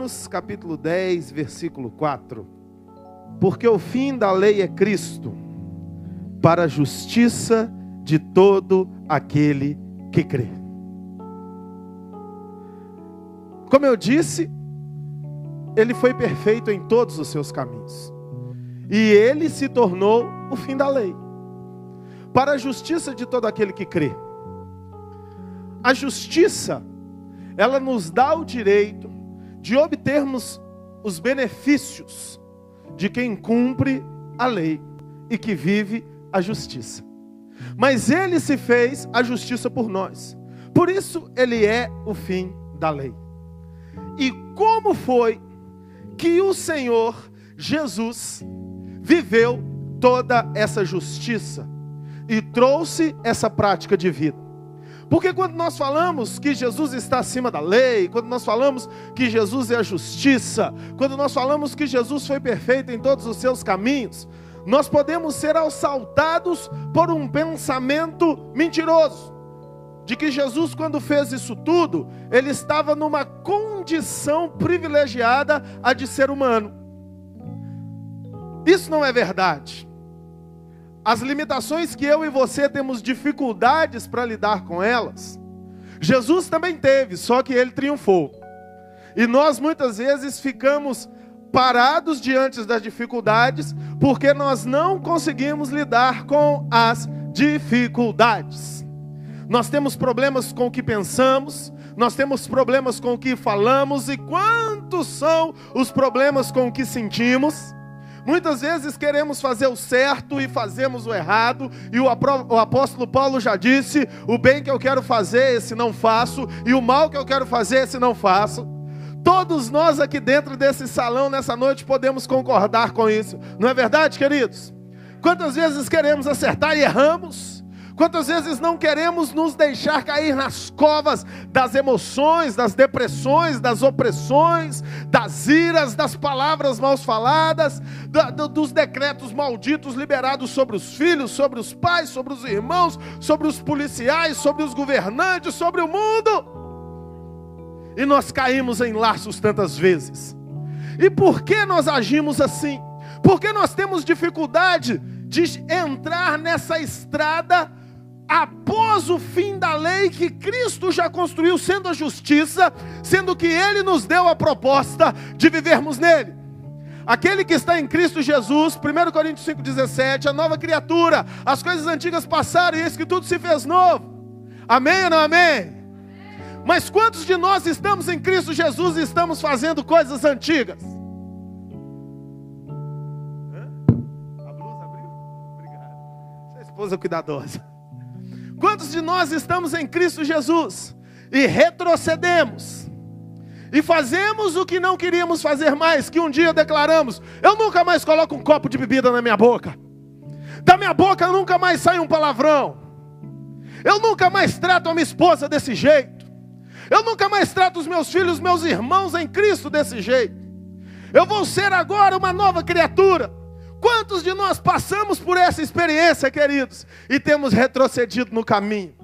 Romanos capítulo 10, versículo 4. Porque o fim da lei é Cristo, para a justiça de todo aquele que crê. Como eu disse, ele foi perfeito em todos os seus caminhos. E ele se tornou o fim da lei, para a justiça de todo aquele que crê. A justiça, ela nos dá o direito de obtermos os benefícios de quem cumpre a lei e que vive a justiça. Mas ele se fez a justiça por nós. Por isso ele é o fim da lei. E como foi que o Senhor Jesus viveu toda essa justiça e trouxe essa prática de vida? Porque quando nós falamos que Jesus está acima da lei, quando nós falamos que Jesus é a justiça, quando nós falamos que Jesus foi perfeito em todos os seus caminhos, nós podemos ser assaltados por um pensamento mentiroso, de que Jesus, quando fez isso tudo, ele estava numa condição privilegiada a de ser humano. Isso não é verdade. As limitações que eu e você temos dificuldades para lidar com elas, Jesus também teve, só que ele triunfou. E nós muitas vezes ficamos parados diante das dificuldades, porque nós não conseguimos lidar com as dificuldades. Nós temos problemas com o que pensamos, nós temos problemas com o que falamos, e quantos são os problemas com o que sentimos? Muitas vezes queremos fazer o certo e fazemos o errado, e o apóstolo Paulo já disse: o bem que eu quero fazer, esse não faço, e o mal que eu quero fazer, esse não faço. Todos nós aqui dentro desse salão, nessa noite, podemos concordar com isso. Não é verdade, queridos? Quantas vezes queremos acertar e erramos? Quantas vezes não queremos nos deixar cair nas covas das emoções, das depressões, das opressões, das iras, das palavras mal faladas, dos decretos malditos liberados sobre os filhos, sobre os pais, sobre os irmãos, sobre os policiais, sobre os governantes, sobre o mundo. E nós caímos em laços tantas vezes. E por que nós agimos assim? Porque nós temos dificuldade de entrar nessa estrada após o fim da lei que Cristo já construiu, sendo a justiça, sendo que Ele nos deu a proposta de vivermos nele. Aquele que está em Cristo Jesus, 1 Coríntios 5,17, a nova criatura, as coisas antigas passaram e eis que tudo se fez novo. Amém ou não amém? Mas quantos de nós estamos em Cristo Jesus e estamos fazendo coisas antigas? A blusa abriu? Obrigado. Sua esposa cuidadosa. Quantos de nós estamos em Cristo Jesus e retrocedemos e fazemos o que não queríamos fazer mais, que um dia declaramos: eu nunca mais coloco um copo de bebida na minha boca, da minha boca nunca mais sai um palavrão, eu nunca mais trato a minha esposa desse jeito, eu nunca mais trato os meus filhos, meus irmãos em Cristo desse jeito, eu vou ser agora uma nova criatura. Quantos de nós passamos por essa experiência, queridos, e temos retrocedido no caminho?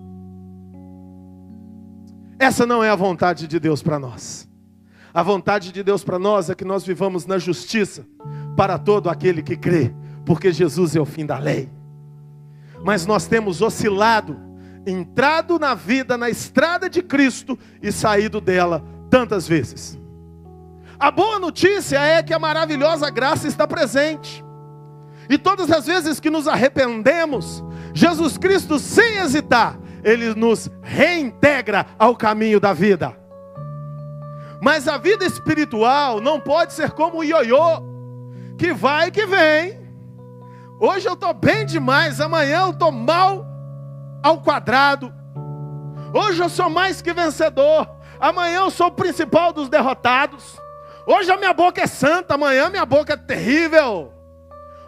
Essa não é a vontade de Deus para nós. A vontade de Deus para nós é que nós vivamos na justiça para todo aquele que crê, porque Jesus é o fim da lei. Mas nós temos oscilado, entrado na vida, na estrada de Cristo e saído dela tantas vezes. A boa notícia é que a maravilhosa graça está presente. E todas as vezes que nos arrependemos, Jesus Cristo, sem hesitar, Ele nos reintegra ao caminho da vida. Mas a vida espiritual não pode ser como o ioiô, que vai e que vem. Hoje eu estou bem demais, amanhã eu estou mal ao quadrado. Hoje eu sou mais que vencedor, amanhã eu sou o principal dos derrotados. Hoje a minha boca é santa, amanhã a minha boca é terrível.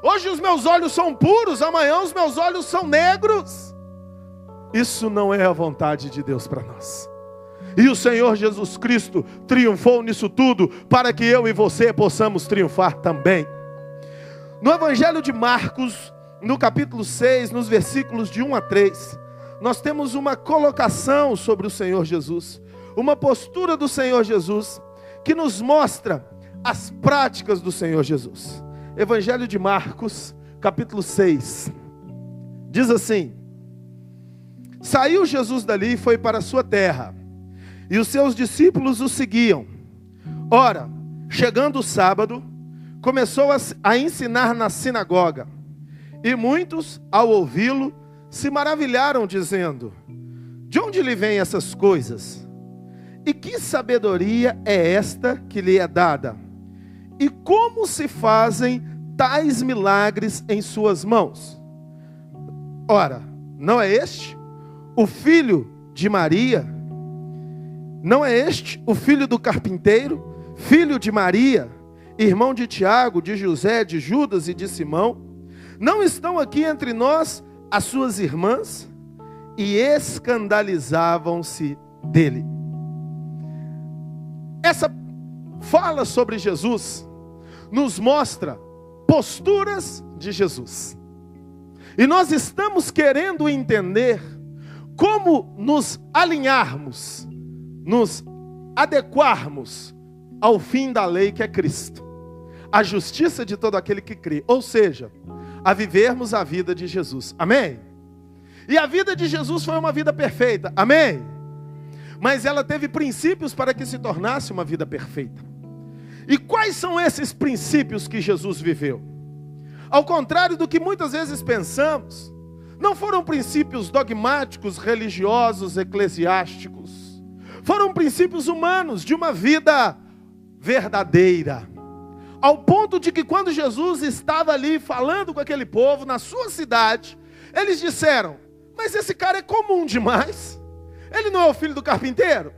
Hoje os meus olhos são puros, amanhã os meus olhos são negros. Isso não é a vontade de Deus para nós. E o Senhor Jesus Cristo triunfou nisso tudo, para que eu e você possamos triunfar também. No Evangelho de Marcos, no capítulo 6, nos versículos de 1 a 3, nós temos uma colocação sobre o Senhor Jesus, uma postura do Senhor Jesus, que nos mostra as práticas do Senhor Jesus. Evangelho de Marcos, capítulo 6. Diz assim: saiu Jesus dali e foi para a sua terra, e os seus discípulos o seguiam. Ora, chegando o sábado, começou a ensinar na sinagoga, e muitos, ao ouvi-lo, se maravilharam, dizendo: de onde lhe vêm essas coisas? E que sabedoria é esta que lhe é dada? E como se fazem tais milagres em suas mãos? Ora, não é este o filho de Maria? Não é este o filho do carpinteiro, filho de Maria, irmão de Tiago, de José, de Judas e de Simão? Não estão aqui entre nós as suas irmãs? E escandalizavam-se dele. Essa fala sobre Jesus nos mostra posturas de Jesus. E nós estamos querendo entender como nos alinharmos, nos adequarmos ao fim da lei, que é Cristo, a justiça de todo aquele que crê, ou seja, a vivermos a vida de Jesus. Amém? E a vida de Jesus foi uma vida perfeita. Amém? Mas ela teve princípios para que se tornasse uma vida perfeita. E quais são esses princípios que Jesus viveu? Ao contrário do que muitas vezes pensamos, não foram princípios dogmáticos, religiosos, eclesiásticos. Foram princípios humanos, de uma vida verdadeira. Ao ponto de que quando Jesus estava ali falando com aquele povo, na sua cidade, eles disseram: mas esse cara é comum demais. Ele não é o filho do carpinteiro?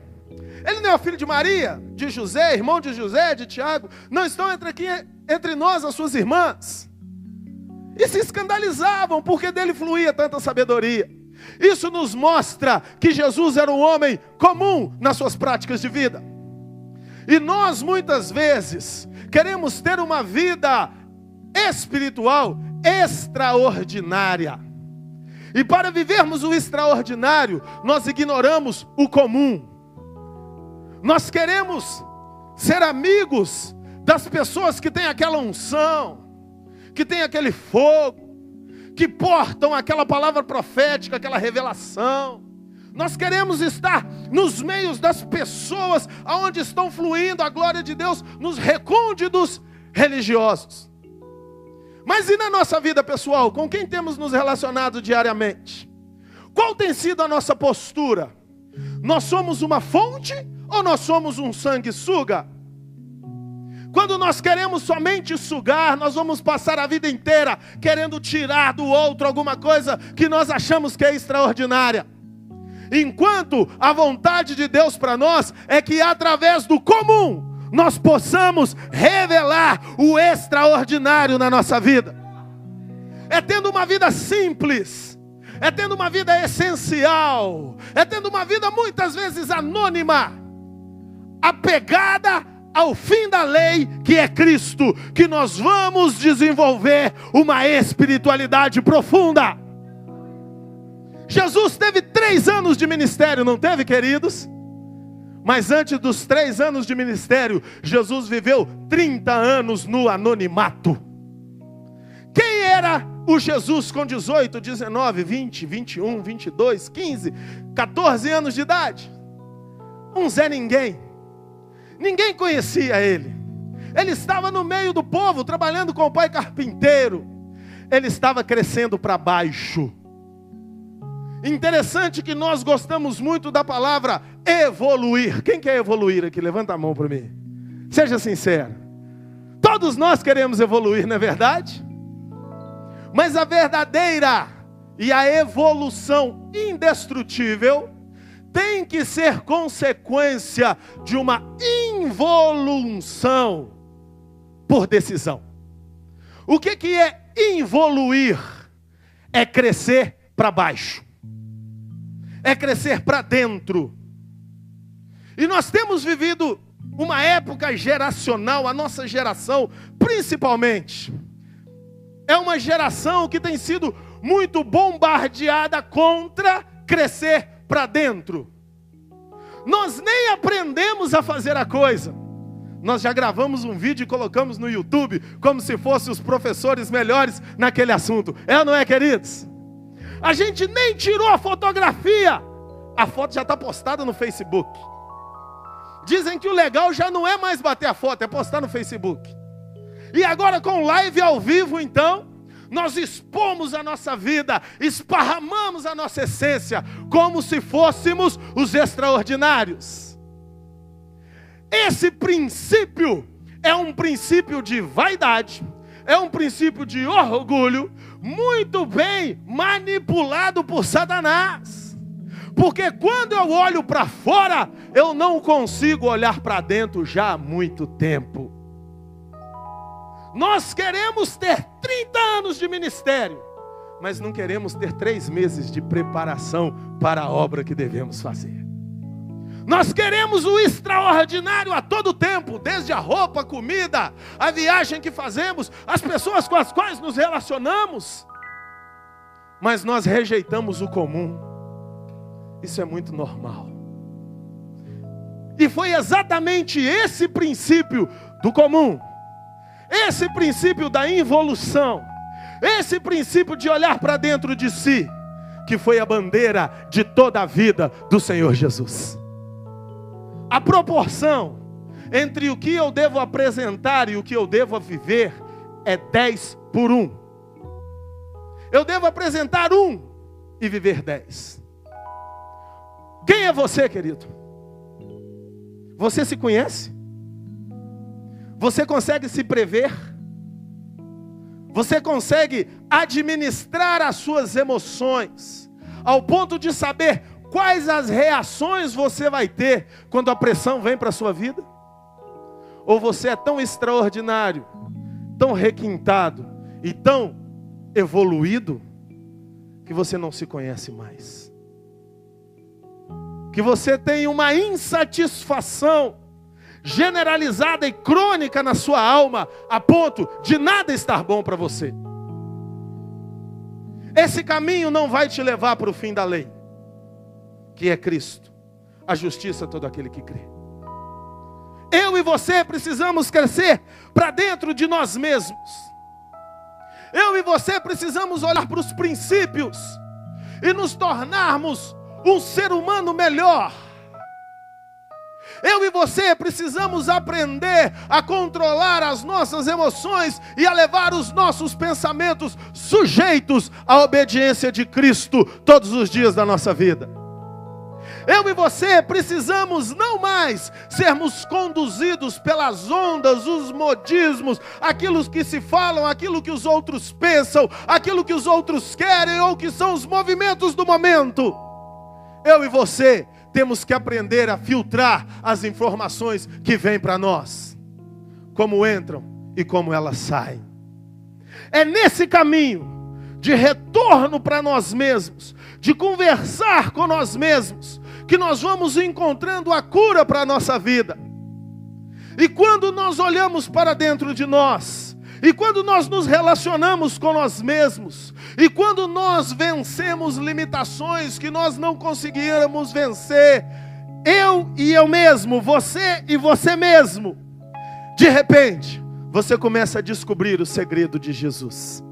Ele não é o filho de Maria, de José, irmão de José, de Tiago? Não estão entre nós as suas irmãs? E se escandalizavam porque dele fluía tanta sabedoria. Isso nos mostra que Jesus era um homem comum nas suas práticas de vida. E nós muitas vezes queremos ter uma vida espiritual extraordinária. E para vivermos o extraordinário, nós ignoramos o comum. Nós queremos ser amigos das pessoas que têm aquela unção, que têm aquele fogo, que portam aquela palavra profética, aquela revelação. Nós queremos estar nos meios das pessoas aonde estão fluindo a glória de Deus, nos recônditos religiosos. Mas e na nossa vida pessoal? Com quem temos nos relacionado diariamente? Qual tem sido a nossa postura? Nós somos uma fonte ou nós somos um sanguessuga? Quando nós queremos somente sugar, nós vamos passar a vida inteira querendo tirar do outro alguma coisa que nós achamos que é extraordinária. Enquanto a vontade de Deus para nós é que através do comum nós possamos revelar o extraordinário na nossa vida. É tendo uma vida simples, é tendo uma vida essencial, é tendo uma vida muitas vezes anônima, apegada ao fim da lei, que é Cristo, que nós vamos desenvolver uma espiritualidade profunda. Jesus teve 3 anos de ministério, não teve, queridos? Mas antes dos 3 anos de ministério, Jesus viveu 30 anos no anonimato. Quem era o Jesus com 18, 19, 20, 21, 22, 15, 14 anos de idade? Um Zé Ninguém. Ninguém conhecia ele. Ele estava no meio do povo, trabalhando com o pai carpinteiro. Ele estava crescendo para baixo. Interessante que nós gostamos muito da palavra evoluir. Quem quer evoluir aqui? Levanta a mão para mim. Seja sincero. Todos nós queremos evoluir, não é verdade? Mas a verdadeira e a evolução indestrutível tem que ser consequência de uma involução por decisão. O que é involuir? É crescer para baixo. É crescer para dentro. E nós temos vivido uma época geracional, a nossa geração principalmente, é uma geração que tem sido muito bombardeada contra crescer para dentro. Nós nem aprendemos a fazer a coisa, nós já gravamos um vídeo e colocamos no YouTube, como se fossem os professores melhores naquele assunto. É ou não é, queridos? A gente nem tirou a fotografia, a foto já está postada no Facebook. Dizem que o legal já não é mais bater a foto, é postar no Facebook. E agora com live ao vivo, então, nós expomos a nossa vida, esparramamos a nossa essência, como se fôssemos os extraordinários. Esse princípio é um princípio de vaidade, é um princípio de orgulho, muito bem manipulado por Satanás. Porque quando eu olho para fora, eu não consigo olhar para dentro já há muito tempo. Nós queremos ter 30 anos de ministério, mas não queremos ter 3 meses de preparação para a obra que devemos fazer. Nós queremos o extraordinário a todo tempo, desde a roupa, a comida, a viagem que fazemos, as pessoas com as quais nos relacionamos. Mas nós rejeitamos o comum. Isso é muito normal. E foi exatamente esse princípio do comum, esse princípio da involução, esse princípio de olhar para dentro de si, que foi a bandeira de toda a vida do Senhor Jesus. A proporção entre o que eu devo apresentar e o que eu devo viver é 10:1. Eu devo apresentar 1 e viver 10. Quem é você, querido? Você se conhece? Você consegue se prever? Você consegue administrar as suas emoções, ao ponto de saber quais as reações você vai ter quando a pressão vem para a sua vida? Ou você é tão extraordinário, tão requintado e tão evoluído, que você não se conhece mais? Que você tem uma insatisfação generalizada e crônica na sua alma, a ponto de nada estar bom para você. Esse caminho não vai te levar para o fim da lei, que é Cristo, a justiça a todo aquele que crê. Eu e você precisamos crescer para dentro de nós mesmos. Eu e você precisamos olhar para os princípios e nos tornarmos um ser humano melhor. Eu e você precisamos aprender a controlar as nossas emoções e a levar os nossos pensamentos sujeitos à obediência de Cristo todos os dias da nossa vida. Eu e você precisamos não mais sermos conduzidos pelas ondas, os modismos, aquilo que se falam, aquilo que os outros pensam, aquilo que os outros querem ou que são os movimentos do momento. Eu e você temos que aprender a filtrar as informações que vêm para nós, como entram e como elas saem. É nesse caminho de retorno para nós mesmos, de conversar com nós mesmos, que nós vamos encontrando a cura para a nossa vida. E quando nós olhamos para dentro de nós, e quando nós nos relacionamos com nós mesmos, e quando nós vencemos limitações que nós não conseguíamos vencer, eu e eu mesmo, você e você mesmo, de repente, você começa a descobrir o segredo de Jesus.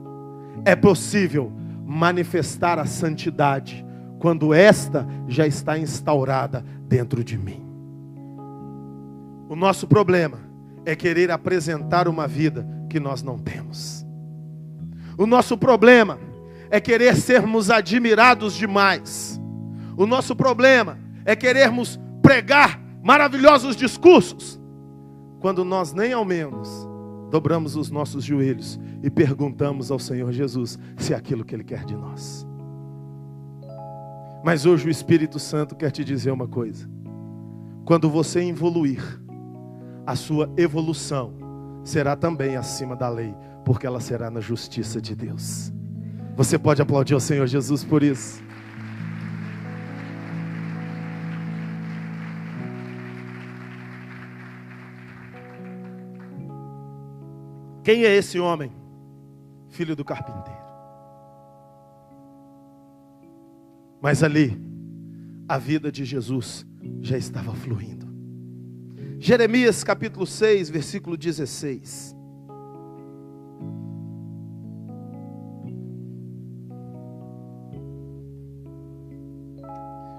É possível manifestar a santidade quando esta já está instaurada dentro de mim. O nosso problema é querer apresentar uma vida que nós não temos. O nosso problema é querer sermos admirados demais. O nosso problema é querermos pregar maravilhosos discursos, quando nós nem ao menos dobramos os nossos joelhos e perguntamos ao Senhor Jesus se é aquilo que Ele quer de nós. Mas hoje o Espírito Santo quer te dizer uma coisa: quando você evoluir, a sua evolução será também acima da lei, porque ela será na justiça de Deus. Você pode aplaudir ao Senhor Jesus por isso? Quem é esse homem? Filho do carpinteiro. Mas ali, a vida de Jesus já estava fluindo. Jeremias capítulo 6, versículo 16.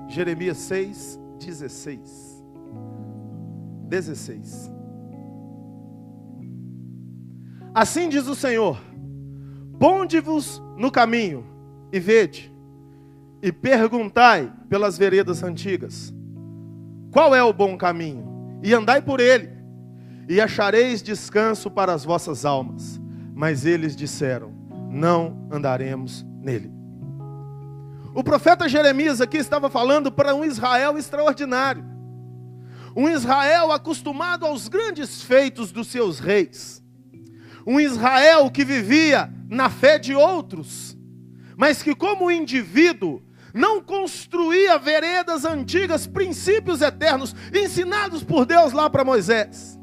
Jeremias 6, 16. Assim diz o Senhor: ponde-vos no caminho e vede, e perguntai pelas veredas antigas, qual é o bom caminho? E andai por ele, e achareis descanso para as vossas almas. Mas eles disseram: não andaremos nele. O profeta Jeremias aqui estava falando para um Israel extraordinário. Um Israel acostumado aos grandes feitos dos seus reis. Um Israel que vivia na fé de outros, mas que como indivíduo não construía veredas antigas, princípios eternos, ensinados por Deus lá para Moisés.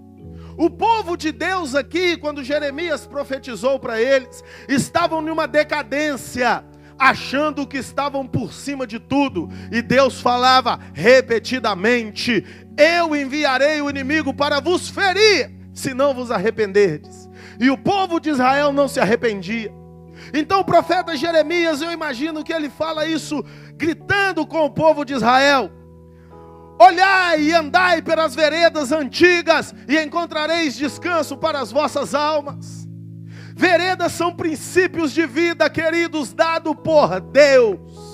O povo de Deus aqui, quando Jeremias profetizou para eles, estavam numa decadência, achando que estavam por cima de tudo. E Deus falava repetidamente: eu enviarei o inimigo para vos ferir, se não vos arrependerdes. E o povo de Israel não se arrependia. Então o profeta Jeremias, eu imagino que ele fala isso gritando com o povo de Israel: olhai e andai pelas veredas antigas, e encontrareis descanso para as vossas almas. Veredas são princípios de vida, queridos, dado por Deus.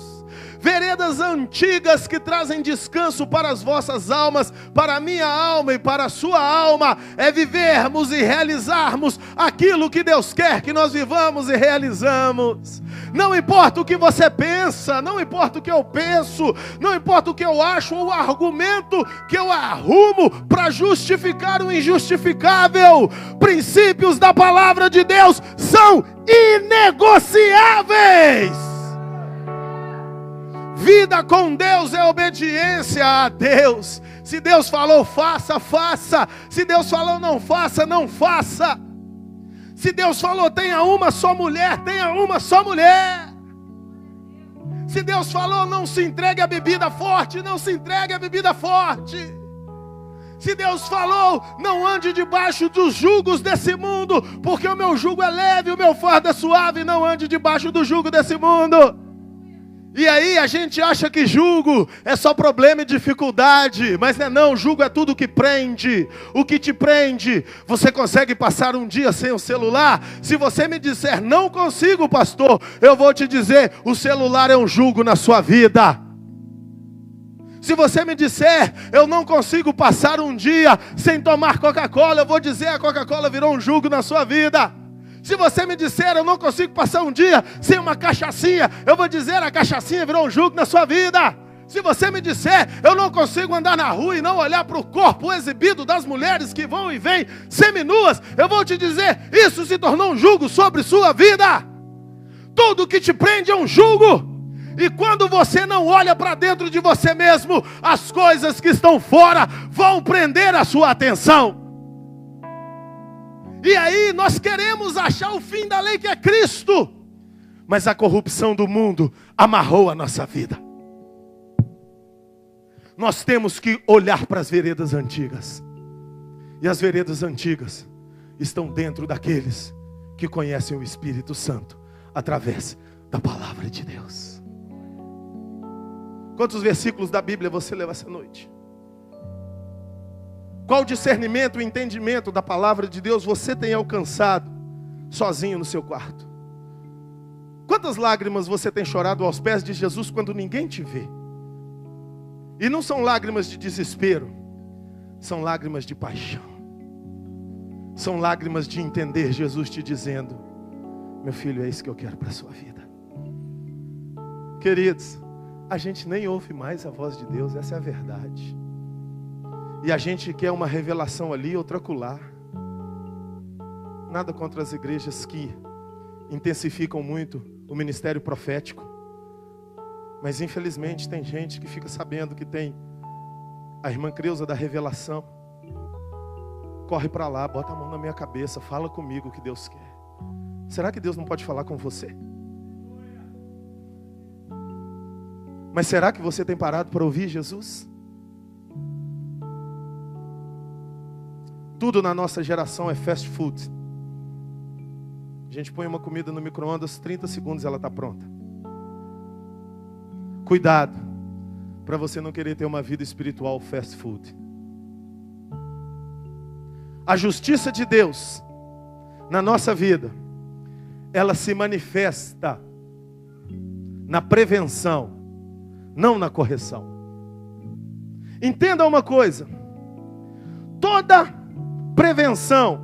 Veredas antigas que trazem descanso para as vossas almas, para a minha alma e para a sua alma, é vivermos e realizarmos aquilo que Deus quer que nós vivamos e realizamos. Não importa o que você pensa, não importa o que eu penso, não importa o que eu acho ou o argumento que eu arrumo para justificar o injustificável. Princípios da palavra de Deus são inegociáveis. Vida com Deus é obediência a Deus. Se Deus falou faça, faça. Se Deus falou não faça, não faça. Se Deus falou tenha uma só mulher, tenha uma só mulher. Se Deus falou não se entregue à bebida forte, não se entregue à bebida forte. Se Deus falou não ande debaixo dos jugos desse mundo, porque o meu jugo é leve, o meu fardo é suave, não ande debaixo do jugo desse mundo. E aí a gente acha que jugo é só problema e dificuldade, mas não, jugo é tudo que prende. O que te prende? Você consegue passar um dia sem o celular? Se você me disser não consigo, pastor, eu vou te dizer, o celular é um jugo na sua vida. Se você me disser eu não consigo passar um dia sem tomar Coca-Cola, eu vou dizer a Coca-Cola virou um jugo na sua vida. Se você me disser eu não consigo passar um dia sem uma cachaçinha, eu vou dizer a cachaçinha virou um jugo na sua vida. Se você me disser eu não consigo andar na rua e não olhar para o corpo exibido das mulheres que vão e vêm seminuas, eu vou te dizer, isso se tornou um jugo sobre sua vida. Tudo que te prende é um jugo. E quando você não olha para dentro de você mesmo, as coisas que estão fora vão prender a sua atenção. E aí nós queremos achar o fim da lei que é Cristo, mas a corrupção do mundo amarrou a nossa vida. Nós temos que olhar para as veredas antigas. E as veredas antigas estão dentro daqueles que conhecem o Espírito Santo através da palavra de Deus. Quantos versículos da Bíblia você leu essa noite? Qual discernimento e entendimento da palavra de Deus você tem alcançado sozinho no seu quarto? Quantas lágrimas você tem chorado aos pés de Jesus quando ninguém te vê? E não são lágrimas de desespero, são lágrimas de paixão. São lágrimas de entender Jesus te dizendo: meu filho, é isso que eu quero para a sua vida. Queridos, a gente nem ouve mais a voz de Deus, essa é a verdade. E a gente quer uma revelação ali, outra acolá. Nada contra as igrejas que intensificam muito o ministério profético. Mas infelizmente tem gente que fica sabendo que tem a irmã Creuza da revelação. Corre para lá, bota a mão na minha cabeça, fala comigo o que Deus quer. Será que Deus não pode falar com você? Mas será que você tem parado para ouvir Jesus? Tudo na nossa geração é fast food. A gente põe uma comida no micro-ondas, 30 segundos ela está pronta. Cuidado, para você não querer ter uma vida espiritual fast food. A justiça de Deus na nossa vida, ela se manifesta na prevenção, não na correção. Entenda uma coisa: toda prevenção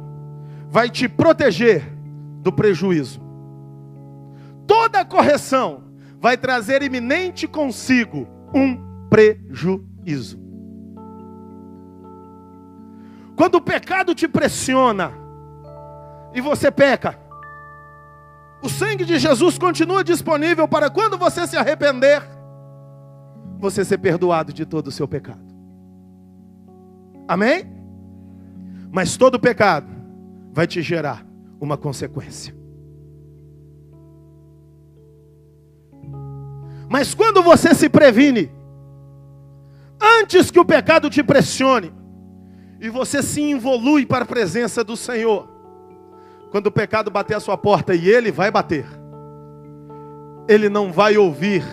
vai te proteger do prejuízo. Toda correção vai trazer iminente consigo um prejuízo. Quando o pecado te pressiona e você peca, o sangue de Jesus continua disponível para quando você se arrepender, você ser perdoado de todo o seu pecado. Amém? Mas todo pecado vai te gerar uma consequência. Mas quando você se previne, antes que o pecado te pressione, e você se involui para a presença do Senhor, quando o pecado bater a sua porta, e ele vai bater, ele não vai ouvir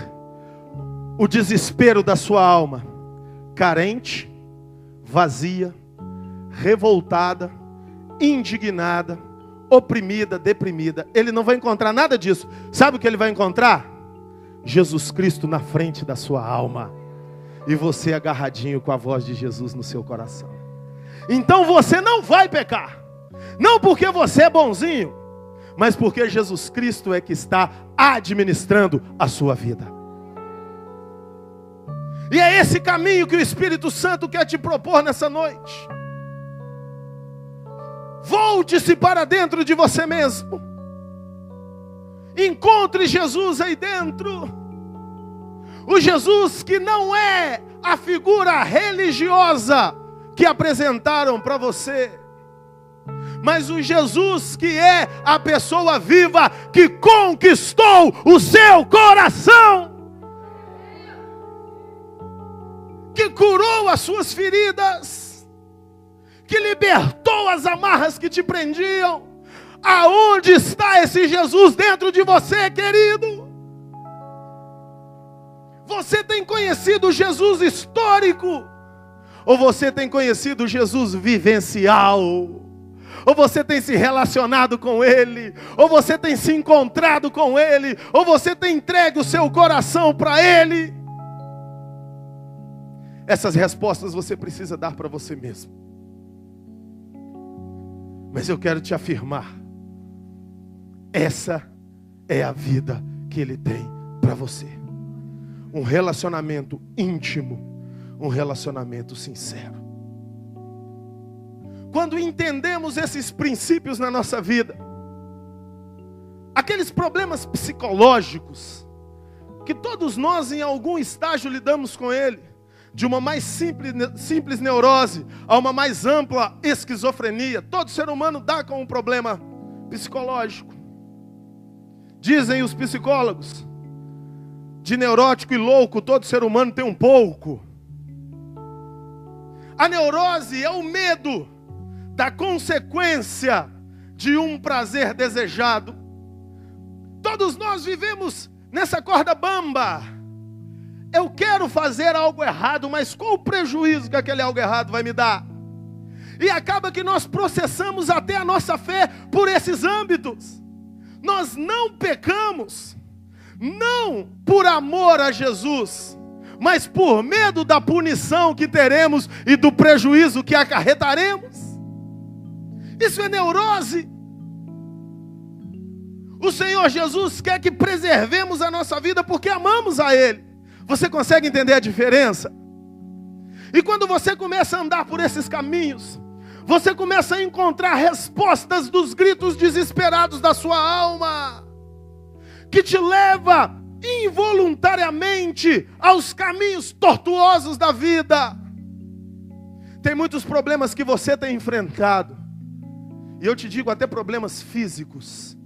o desespero da sua alma, carente, vazia, revoltada, indignada, oprimida, deprimida. Ele não vai encontrar nada disso. Sabe o que ele vai encontrar? Jesus Cristo na frente da sua alma, e você agarradinho com a voz de Jesus no seu coração. Então você não vai pecar, não porque você é bonzinho, mas porque Jesus Cristo é que está administrando a sua vida. E é esse caminho que o Espírito Santo quer te propor nessa noite. Volte-se para dentro de você mesmo. Encontre Jesus aí dentro. O Jesus que não é a figura religiosa que apresentaram para você, mas o Jesus que é a pessoa viva que conquistou o seu coração, que curou as suas feridas, que libertou as amarras que te prendiam. Aonde está esse Jesus dentro de você, querido? Você tem conhecido o Jesus histórico? Ou você tem conhecido o Jesus vivencial? Ou você tem se relacionado com Ele? Ou você tem se encontrado com Ele? Ou você tem entregue o seu coração para Ele? Essas respostas você precisa dar para você mesmo. Mas eu quero te afirmar, essa é a vida que Ele tem para você. Um relacionamento íntimo, um relacionamento sincero. Quando entendemos esses princípios na nossa vida, aqueles problemas psicológicos, que todos nós em algum estágio lidamos com ele, de uma mais simples neurose a uma mais ampla esquizofrenia, todo ser humano dá com um problema psicológico. Dizem os psicólogos, de neurótico e louco, todo ser humano tem um pouco. A neurose é o medo da consequência de um prazer desejado. Todos nós vivemos nessa corda bamba. Eu quero fazer algo errado, mas qual o prejuízo que aquele algo errado vai me dar? E acaba que nós processamos até a nossa fé por esses âmbitos. Nós não pecamos, não por amor a Jesus, mas por medo da punição que teremos e do prejuízo que acarretaremos. Isso é neurose. O Senhor Jesus quer que preservemos a nossa vida porque amamos a Ele. Você consegue entender a diferença? E quando você começa a andar por esses caminhos, você começa a encontrar respostas dos gritos desesperados da sua alma, que te leva involuntariamente aos caminhos tortuosos da vida. Tem muitos problemas que você tem enfrentado, e eu te digo até problemas físicos,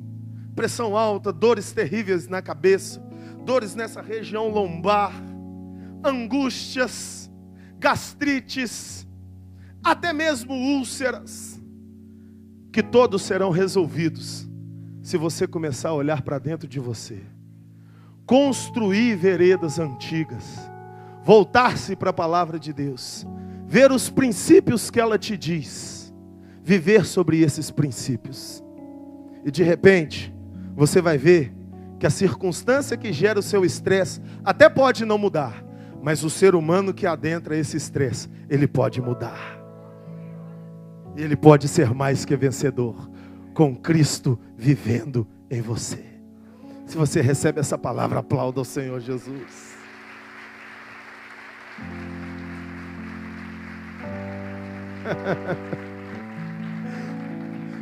pressão alta, dores terríveis na cabeça, dores nessa região lombar, angústias, gastrites, até mesmo úlceras, que todos serão resolvidos se você começar a olhar para dentro de você, construir veredas antigas, voltar-se para a palavra de Deus, ver os princípios que ela te diz, viver sobre esses princípios. E de repente, você vai ver que a circunstância que gera o seu estresse até pode não mudar, mas o ser humano que adentra esse estresse, ele pode mudar. E ele pode ser mais que vencedor, com Cristo vivendo em você. Se você recebe essa palavra, aplauda ao Senhor Jesus.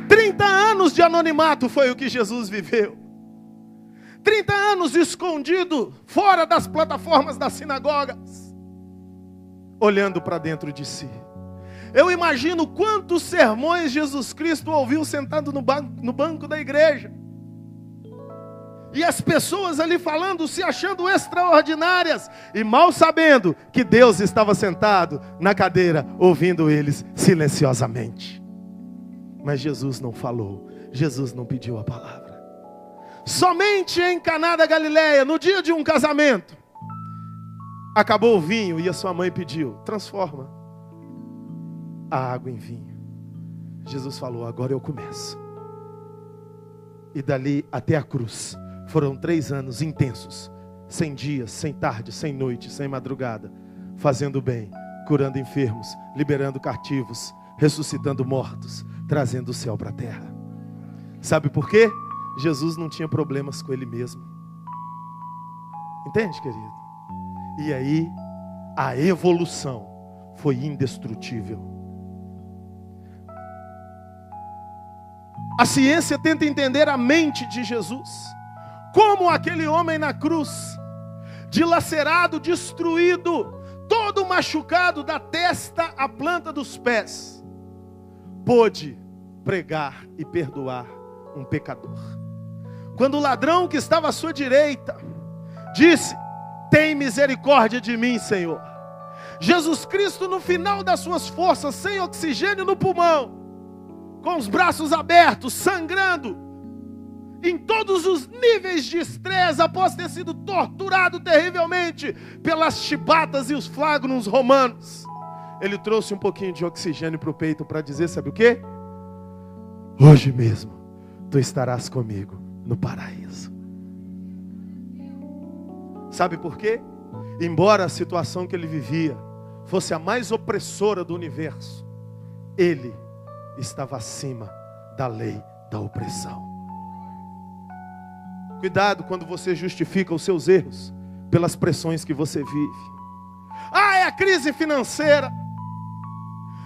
Trinta anos de anonimato foi o que Jesus viveu. 30 anos escondido, fora das plataformas das sinagogas, olhando para dentro de si. Eu imagino quantos sermões Jesus Cristo ouviu sentado no banco da igreja. E as pessoas ali falando, se achando extraordinárias, e mal sabendo que Deus estava sentado na cadeira, ouvindo eles silenciosamente. Mas Jesus não falou, Jesus não pediu a palavra. Somente em Caná da Galileia, no dia de um casamento, acabou o vinho e a sua mãe pediu: transforma a água em vinho. Jesus falou: agora eu começo. E dali até a cruz foram 3 anos intensos, sem dias, sem tarde, sem noite, sem madrugada, fazendo bem, curando enfermos, liberando cativos, ressuscitando mortos, trazendo o céu para a terra. Sabe por quê? Jesus não tinha problemas com ele mesmo. Entende, querido? E aí, a evolução foi indestrutível. A ciência tenta entender a mente de Jesus. Como aquele homem na cruz, dilacerado, destruído, todo machucado da testa à planta dos pés, pôde pregar e perdoar um pecador. Quando o ladrão que estava à sua direita disse: tem misericórdia de mim, Senhor, Jesus Cristo, no final das suas forças, sem oxigênio no pulmão, com os braços abertos, sangrando, em todos os níveis de estresse, após ter sido torturado terrivelmente pelas chibatas e os flagrons romanos, ele trouxe um pouquinho de oxigênio para o peito para dizer: sabe o quê? Hoje mesmo tu estarás comigo no paraíso. Sabe por quê? Embora a situação que ele vivia fosse a mais opressora do universo, ele estava acima da lei da opressão. Cuidado quando você justifica os seus erros pelas pressões que você vive. Ah, é a crise financeira.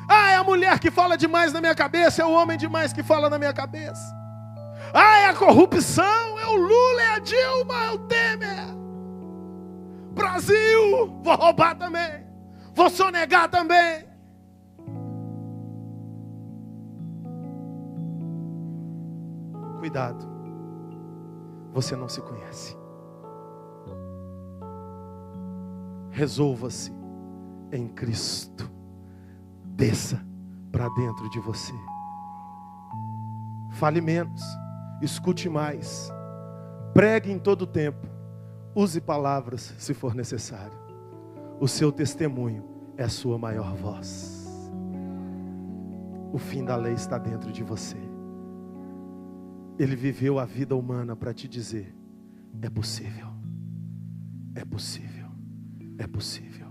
Ah, é a mulher que fala demais na minha cabeça, é o homem demais que fala na minha cabeça. Ah, é a corrupção, é o Lula, é a Dilma, é o Temer. Brasil, vou roubar também, vou sonegar também. Cuidado, você não se conhece. Resolva-se em Cristo. Desça para dentro de você. Fale menos, escute mais, pregue em todo tempo, use palavras se for necessário. O seu testemunho é a sua maior voz. O fim da lei está dentro de você. Ele viveu a vida humana para te dizer: é possível, é possível, é possível.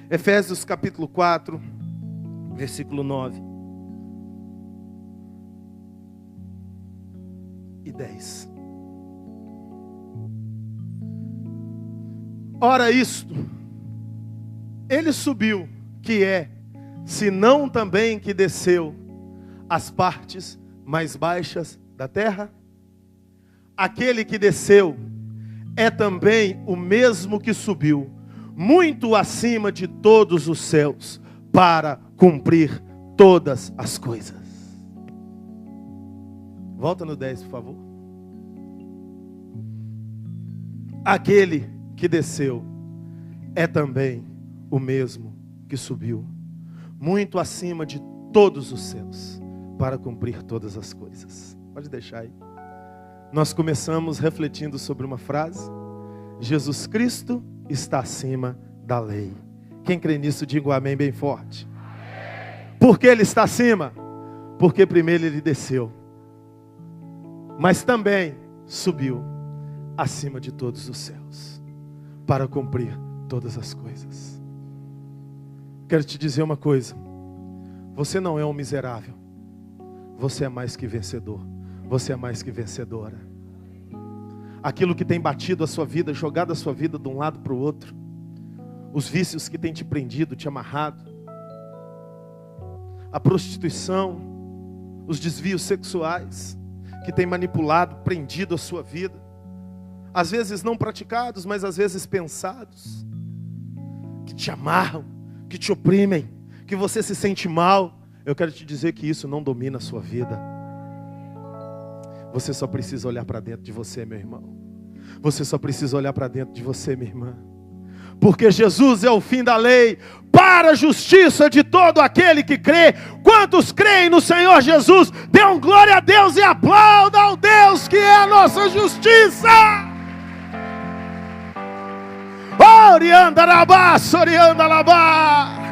Efésios capítulo 4, versículo 9 e 10. Ora isto, ele subiu, que é, senão também que desceu as partes mais baixas da terra? Aquele que desceu é também o mesmo que subiu, muito acima de todos os céus, para cumprir todas as coisas. Volta no 10, por favor. Aquele que desceu é também o mesmo que subiu muito acima de todos os céus para cumprir todas as coisas. Pode deixar aí. Nós começamos refletindo sobre uma frase: Jesus Cristo está acima da lei. Quem crê nisso, diga um amém bem forte. Amém. Por que Ele está acima? Porque primeiro Ele desceu, mas também subiu acima de todos os céus para cumprir todas as coisas. Quero te dizer uma coisa: você não é um miserável, você é mais que vencedor, você é mais que vencedora. Aquilo que tem batido a sua vida, jogado a sua vida de um lado para o outro, os vícios que tem te prendido, te amarrado, a prostituição, os desvios sexuais que tem manipulado, prendido a sua vida, às vezes não praticados, mas às vezes pensados, que te amarram, que te oprimem, que você se sente mal. Eu quero te dizer que isso não domina a sua vida. Você só precisa olhar para dentro de você, meu irmão. Você só precisa olhar para dentro de você, minha irmã. Porque Jesus é o fim da lei para a justiça de todo aquele que crê. Quantos creem no Senhor Jesus? Dêem glória a Deus e aplaudam ao Deus que é a nossa justiça. Oriandarabá, Soriandalabá.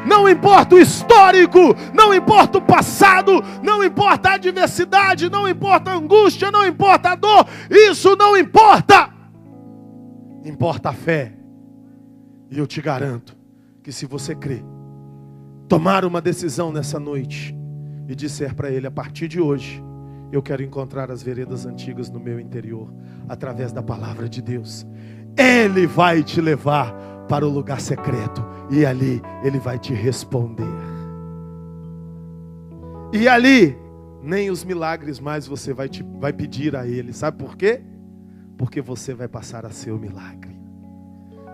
Não importa o histórico, não importa o passado, não importa a adversidade, não importa a angústia, não importa a dor, isso não importa. Importa a fé. E eu te garanto que se você crer, tomar uma decisão nessa noite e disser para Ele: a partir de hoje, eu quero encontrar as veredas antigas no meu interior, através da palavra de Deus, Ele vai te levar para o lugar secreto. E ali Ele vai te responder. E ali nem os milagres mais você vai pedir a Ele. Sabe por quê? Porque você vai passar a ser o milagre.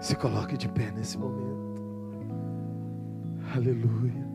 Se coloque de pé nesse momento. Aleluia.